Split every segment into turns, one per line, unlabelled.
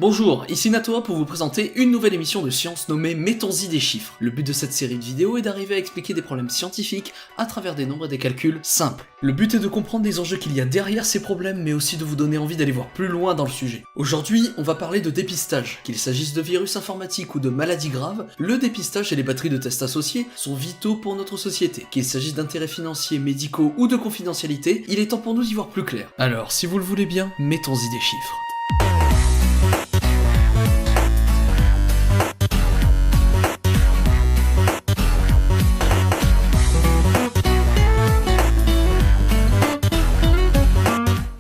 Bonjour, ici Natoa pour vous présenter une nouvelle émission de science nommée Mettons-y des chiffres. Le but de cette série de vidéos est d'arriver à expliquer des problèmes scientifiques à travers des nombres et des calculs simples. Le but est de comprendre les enjeux qu'il y a derrière ces problèmes, mais aussi de vous donner envie d'aller voir plus loin dans le sujet. Aujourd'hui, on va parler de dépistage. Qu'il s'agisse de virus informatiques ou de maladies graves, le dépistage et les batteries de tests associées sont vitaux pour notre société. Qu'il s'agisse d'intérêts financiers, médicaux ou de confidentialité, il est temps pour nous d'y voir plus clair. Alors, si vous le voulez bien, mettons-y des chiffres.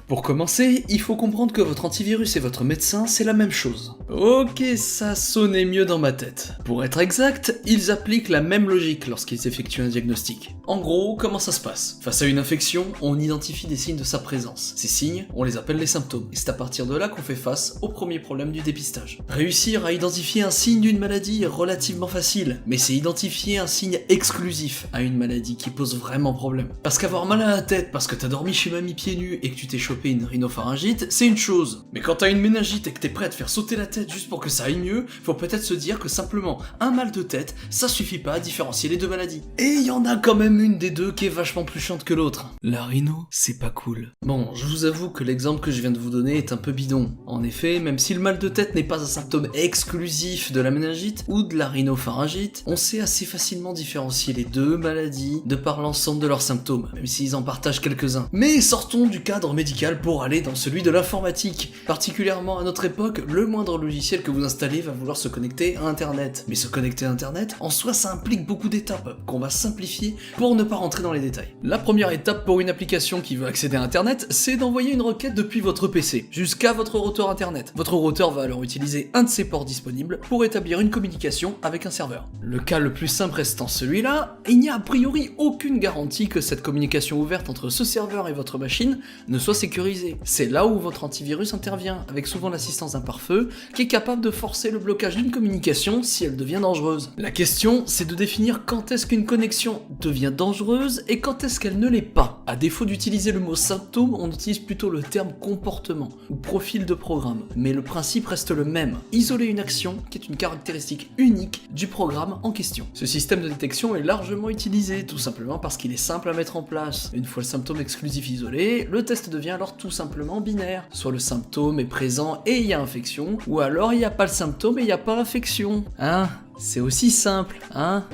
Pour commencer, il faut comprendre que votre antivirus et votre médecin, c'est la même chose. Ok, ça sonnait mieux dans ma tête. Pour être exact, ils appliquent la même logique lorsqu'ils effectuent un diagnostic. En gros, comment ça se passe? Face à une infection, on identifie des signes de sa présence. Ces signes, on les appelle les symptômes. Et c'est à partir de là qu'on fait face au premier problème du dépistage. Réussir à identifier un signe d'une maladie est relativement facile, mais c'est identifier un signe exclusif à une maladie qui pose vraiment problème. Parce qu'avoir mal à la tête parce que t'as dormi chez mamie pieds nus et que tu t'es chopé une rhinopharyngite, c'est une chose. Mais quand t'as une méningite et que t'es prêt à te faire sauter la tête juste pour que ça aille mieux, faut peut-être se dire que simplement un mal de tête, ça suffit pas à différencier les deux maladies. Et il y en a quand même une des deux qui est vachement plus chiante que l'autre. La rhino, c'est pas cool. Bon, je vous avoue que l'exemple que je viens de vous donner est un peu bidon. En effet, même si le mal de tête n'est pas un symptôme exclusif de la méningite ou de la rhinopharyngite, on sait assez facilement différencier les deux maladies de par l'ensemble de leurs symptômes, même s'ils en partagent quelques-uns. Mais sortons du cadre médical pour aller dans celui de l'informatique. Particulièrement à notre époque, le moindre logiciel que vous installez va vouloir se connecter à Internet. Mais se connecter à Internet, en soi ça implique beaucoup d'étapes, qu'on va simplifier pour ne pas rentrer dans les détails. La première étape pour une application qui veut accéder à Internet, c'est d'envoyer une requête depuis votre PC jusqu'à votre routeur Internet. Votre routeur va alors utiliser un de ses ports disponibles pour établir une communication avec un serveur. Le cas le plus simple restant celui-là, il n'y a a priori aucune garantie que cette communication ouverte entre ce serveur et votre machine ne soit sécurisée. C'est là où votre antivirus intervient, avec souvent l'assistance d'un pare-feu, qui est capable de forcer le blocage d'une communication si elle devient dangereuse. La question, c'est de définir quand est-ce qu'une connexion devient dangereuse et quand est-ce qu'elle ne l'est pas. À défaut d'utiliser le mot symptôme, on utilise plutôt le terme comportement ou profil de programme, mais le principe reste le même. Isoler une action qui est une caractéristique unique du programme en question. Ce système de détection est largement utilisé, tout simplement parce qu'il est simple à mettre en place. Une fois le symptôme exclusif isolé, le test devient alors tout simplement binaire. Soit le symptôme est présent et il y a infection, ou alors il n'y a pas le symptôme et il n'y a pas infection. Hein? C'est aussi simple, hein?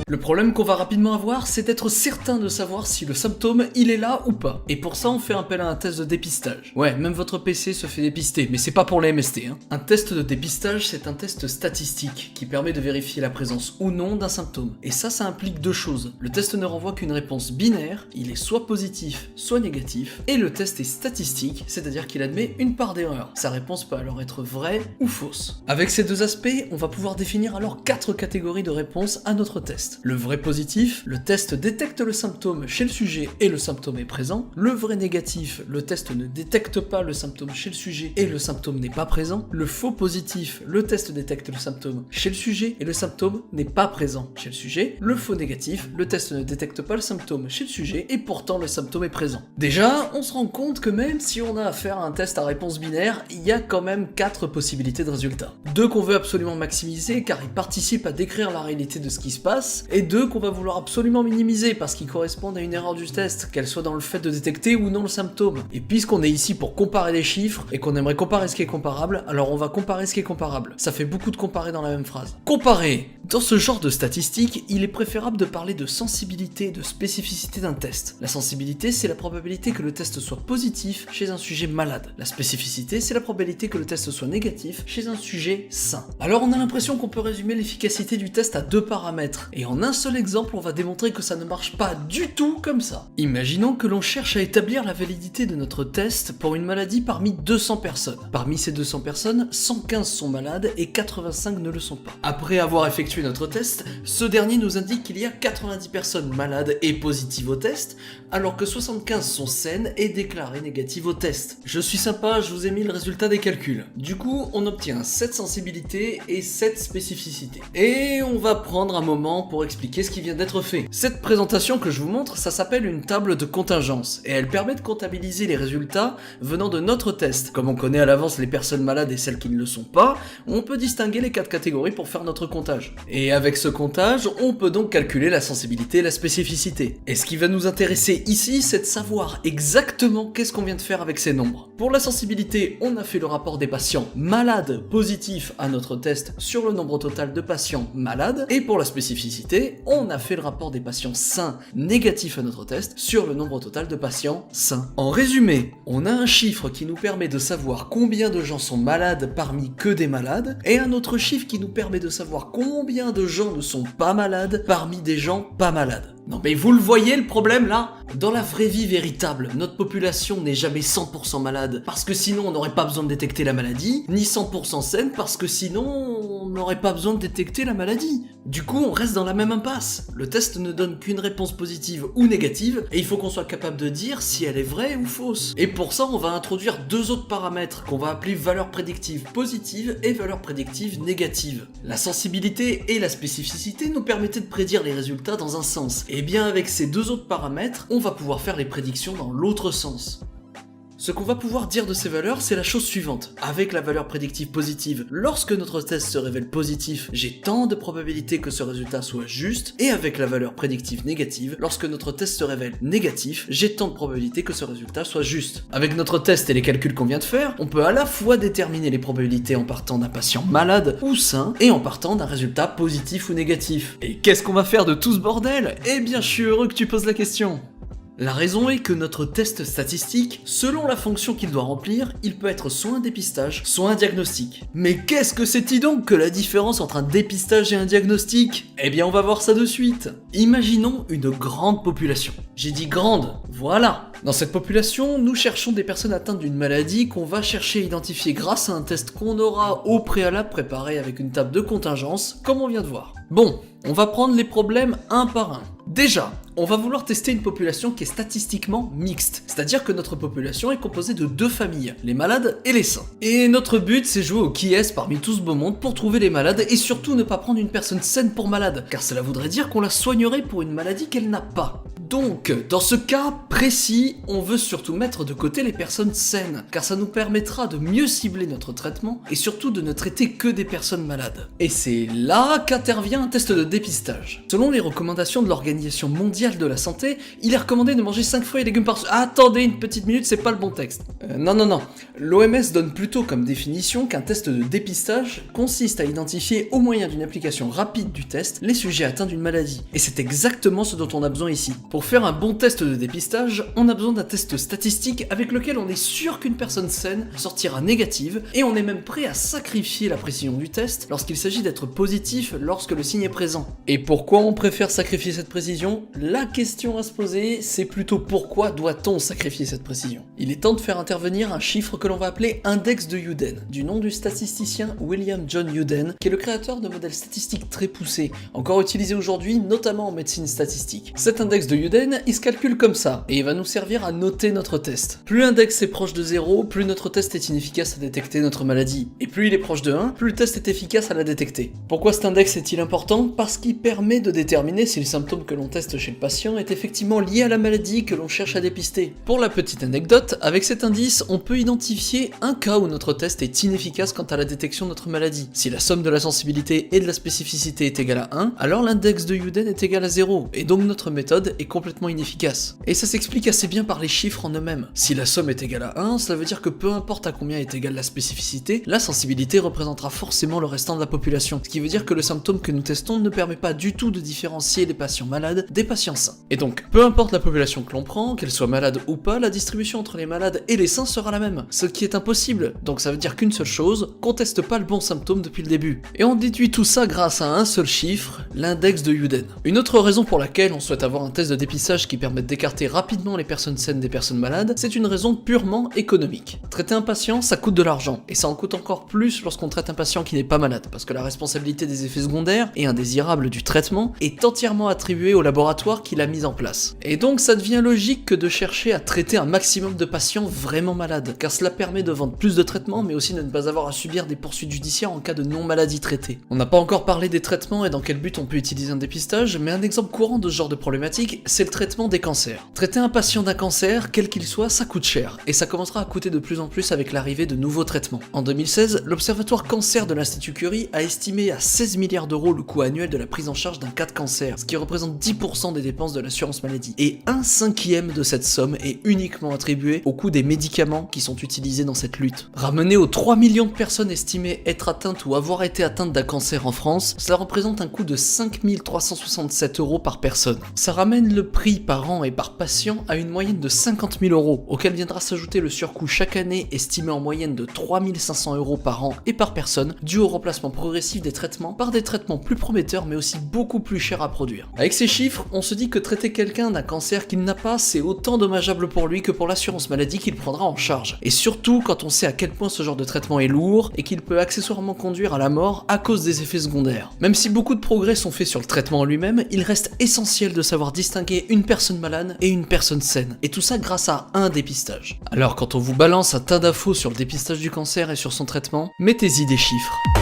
Le problème qu'on va rapidement avoir, c'est d'être certain de savoir si le symptôme, il est là ou pas. Et pour ça, on fait appel à un test de dépistage. Ouais, même votre PC se fait dépister, mais c'est pas pour les MST, hein. Un test de dépistage, c'est un test statistique qui permet de vérifier la présence ou non d'un symptôme. Et ça implique deux choses. Le test ne renvoie qu'une réponse binaire, il est soit positif, soit négatif, et le test est statistique, c'est-à-dire qu'il admet une part d'erreur. Sa réponse peut alors être vraie ou fausse. Avec ces deux aspects, on va pouvoir définir alors 4 catégories de réponses à notre test. Le vrai positif, le test détecte le symptôme chez le sujet et le symptôme est présent. Le vrai négatif, le test ne détecte pas le symptôme chez le sujet et le symptôme n'est pas présent. Le faux positif, le test détecte le symptôme chez le sujet et le symptôme n'est pas présent chez le sujet. Le faux négatif, le test ne détecte pas le symptôme chez le sujet et pourtant le symptôme est présent. Déjà, on se rend compte que même si on a affaire à un test à réponse binaire, il y a quand même 4 possibilités de résultats. 2 qu'on veut absolument maximiser car ils participent à décrire la réalité de ce qui se passe, et 2 qu'on va vouloir absolument minimiser parce qu'ils correspondent à une erreur du test, qu'elle soit dans le fait de détecter ou non le symptôme. Et puisqu'on est ici pour comparer des chiffres et qu'on aimerait comparer ce qui est comparable, alors on va comparer ce qui est comparable. Ça fait beaucoup de comparer dans la même phrase. Comparer! Dans ce genre de statistiques, il est préférable de parler de sensibilité et de spécificité d'un test. La sensibilité, c'est la probabilité que le test soit positif chez un sujet malade. La spécificité, c'est la probabilité que le test soit négatif chez un sujet sain. Alors on a l'impression qu'on peut résumer l'efficacité du test à 2 paramètres, et en un seul exemple, on va démontrer que ça ne marche pas du tout comme ça. Imaginons que l'on cherche à établir la validité de notre test pour une maladie parmi 200 personnes. Parmi ces 200 personnes, 115 sont malades et 85 ne le sont pas. Après avoir effectué notre test, ce dernier nous indique qu'il y a 90 personnes malades et positives au test, alors que 75 sont saines et déclarées négatives au test. Je suis sympa, je vous ai mis le résultat des calculs. Du coup, on obtient 7 sensibilités et 7 spécificités. Et on va prendre un moment pour pour expliquer ce qui vient d'être fait. Cette présentation que je vous montre, ça s'appelle une table de contingence, et elle permet de comptabiliser les résultats venant de notre test. Comme on connaît à l'avance les personnes malades et celles qui ne le sont pas, on peut distinguer les 4 catégories pour faire notre comptage. Et avec ce comptage, on peut donc calculer la sensibilité et la spécificité. Et ce qui va nous intéresser ici, c'est de savoir exactement qu'est-ce qu'on vient de faire avec ces nombres. Pour la sensibilité, on a fait le rapport des patients malades positifs à notre test sur le nombre total de patients malades, et pour la spécificité, on a fait le rapport des patients sains négatifs à notre test sur le nombre total de patients sains. En résumé, on a un chiffre qui nous permet de savoir combien de gens sont malades parmi que des malades, et un autre chiffre qui nous permet de savoir combien de gens ne sont pas malades parmi des gens pas malades. Non mais vous le voyez le problème là? Dans la vraie vie véritable, notre population n'est jamais 100% malade, parce que sinon on n'aurait pas besoin de détecter la maladie, ni 100% saine, parce que sinon on n'aurait pas besoin de détecter la maladie. Du coup on reste dans la même impasse. Le test ne donne qu'une réponse positive ou négative, et il faut qu'on soit capable de dire si elle est vraie ou fausse. Et pour ça on va introduire 2 autres paramètres qu'on va appeler valeur prédictive positive et valeur prédictive négative. La sensibilité et la spécificité nous permettaient de prédire les résultats dans un sens. Et bien avec ces 2 autres paramètres, on va pouvoir faire les prédictions dans l'autre sens. Ce qu'on va pouvoir dire de ces valeurs, c'est la chose suivante. Avec la valeur prédictive positive, lorsque notre test se révèle positif, j'ai tant de probabilités que ce résultat soit juste, et avec la valeur prédictive négative, lorsque notre test se révèle négatif, j'ai tant de probabilités que ce résultat soit juste. Avec notre test et les calculs qu'on vient de faire, on peut à la fois déterminer les probabilités en partant d'un patient malade ou sain, et en partant d'un résultat positif ou négatif. Et qu'est-ce qu'on va faire de tout ce bordel? Eh bien, je suis heureux que tu poses la question. La raison est que notre test statistique, selon la fonction qu'il doit remplir, il peut être soit un dépistage, soit un diagnostic. Mais qu'est-ce que c'est-il donc que la différence entre un dépistage et un diagnostic? Eh bien on va voir ça de suite. Imaginons une grande population. J'ai dit grande, voilà. Dans cette population, nous cherchons des personnes atteintes d'une maladie qu'on va chercher à identifier grâce à un test qu'on aura au préalable préparé avec une table de contingence, comme on vient de voir. Bon, on va prendre les problèmes un par un. Déjà, on va vouloir tester une population qui est statistiquement mixte, c'est-à-dire que notre population est composée de 2 familles, les malades et les sains. Et notre but, c'est jouer au qui est parmi tout ce beau monde pour trouver les malades et surtout ne pas prendre une personne saine pour malade, car cela voudrait dire qu'on la soignerait pour une maladie qu'elle n'a pas. Donc, dans ce cas précis, on veut surtout mettre de côté les personnes saines, car ça nous permettra de mieux cibler notre traitement et surtout de ne traiter que des personnes malades. Et c'est là qu'intervient un test de dépistage. Selon les recommandations de l'Organisation mondiale de la santé, il est recommandé de manger 5 fruits et légumes par jour. Attendez une petite minute, c'est pas le bon texte. Non. L'OMS donne plutôt comme définition qu'un test de dépistage consiste à identifier au moyen d'une application rapide du test les sujets atteints d'une maladie. Et c'est exactement ce dont on a besoin ici. Pour faire un bon test de dépistage, on a besoin d'un test statistique avec lequel on est sûr qu'une personne saine sortira négative, et on est même prêt à sacrifier la précision du test lorsqu'il s'agit d'être positif lorsque le signe est présent. Et pourquoi on préfère sacrifier cette précision? La question à se poser, c'est plutôt pourquoi doit-on sacrifier cette précision? Il est temps de faire intervenir un chiffre que l'on va appeler index de Youden, du nom du statisticien William John Youden, qui est le créateur de modèles statistiques très poussés, encore utilisés aujourd'hui notamment en médecine statistique. Cet index de Youden, il se calcule comme ça, et il va nous servir à noter notre test. Plus l'index est proche de 0, plus notre test est inefficace à détecter notre maladie. Et plus il est proche de 1, plus le test est efficace à la détecter. Pourquoi cet index est-il important? Parce qu'il permet de déterminer si le symptôme que l'on teste chez le patient est effectivement lié à la maladie que l'on cherche à dépister. Pour la petite anecdote, avec cet indice, on peut identifier un cas où notre test est inefficace quant à la détection de notre maladie. Si la somme de la sensibilité et de la spécificité est égale à 1, alors l'index de Youden est égal à 0, et donc notre méthode est complètement inefficace. Et ça s'explique assez bien par les chiffres en eux-mêmes. Si la somme est égale à 1, cela veut dire que peu importe à combien est égale la spécificité, la sensibilité représentera forcément le restant de la population, ce qui veut dire que le symptôme que nous testons ne permet pas du tout de différencier les patients malades des patients sains. Et donc, peu importe la population que l'on prend, qu'elle soit malade ou pas, la distribution entre les malades et les sains sera la même, ce qui est impossible. Donc ça veut dire qu'une seule chose, qu'on teste pas le bon symptôme depuis le début. Et on déduit tout ça grâce à un seul chiffre, l'index de Youden. Une autre raison pour laquelle on souhaite avoir un test de dépistage qui permettent d'écarter rapidement les personnes saines des personnes malades, c'est une raison purement économique. Traiter un patient, ça coûte de l'argent, et ça en coûte encore plus lorsqu'on traite un patient qui n'est pas malade, parce que la responsabilité des effets secondaires et indésirables du traitement est entièrement attribuée au laboratoire qui l'a mis en place. Et donc ça devient logique que de chercher à traiter un maximum de patients vraiment malades, car cela permet de vendre plus de traitements, mais aussi de ne pas avoir à subir des poursuites judiciaires en cas de non-maladie traitée. On n'a pas encore parlé des traitements et dans quel but on peut utiliser un dépistage, mais un exemple courant de ce genre de problématique, c'est le traitement des cancers. Traiter un patient d'un cancer, quel qu'il soit, ça coûte cher, et ça commencera à coûter de plus en plus avec l'arrivée de nouveaux traitements. En 2016, l'Observatoire Cancer de l'Institut Curie a estimé à 16 milliards d'euros le coût annuel de la prise en charge d'un cas de cancer, ce qui représente 10% des dépenses de l'assurance maladie. Et 1/5 de cette somme est uniquement attribué au coût des médicaments qui sont utilisés dans cette lutte. Ramené aux 3 millions de personnes estimées être atteintes ou avoir été atteintes d'un cancer en France, cela représente un coût de 5 367 euros par personne. Ça ramène le prix par an et par patient à une moyenne de 50 000 euros, auquel viendra s'ajouter le surcoût chaque année estimé en moyenne de 3 500 euros par an et par personne, dû au remplacement progressif des traitements par des traitements plus prometteurs mais aussi beaucoup plus chers à produire. Avec ces chiffres, on se dit que traiter quelqu'un d'un cancer qu'il n'a pas, c'est autant dommageable pour lui que pour l'assurance maladie qu'il prendra en charge. Et surtout quand on sait à quel point ce genre de traitement est lourd et qu'il peut accessoirement conduire à la mort à cause des effets secondaires. Même si beaucoup de progrès sont faits sur le traitement en lui-même, il reste essentiel de savoir distinguer une personne malade et une personne saine. Et tout ça grâce à un dépistage. Alors quand on vous balance un tas d'infos sur le dépistage du cancer et sur son traitement, mettez-y des chiffres.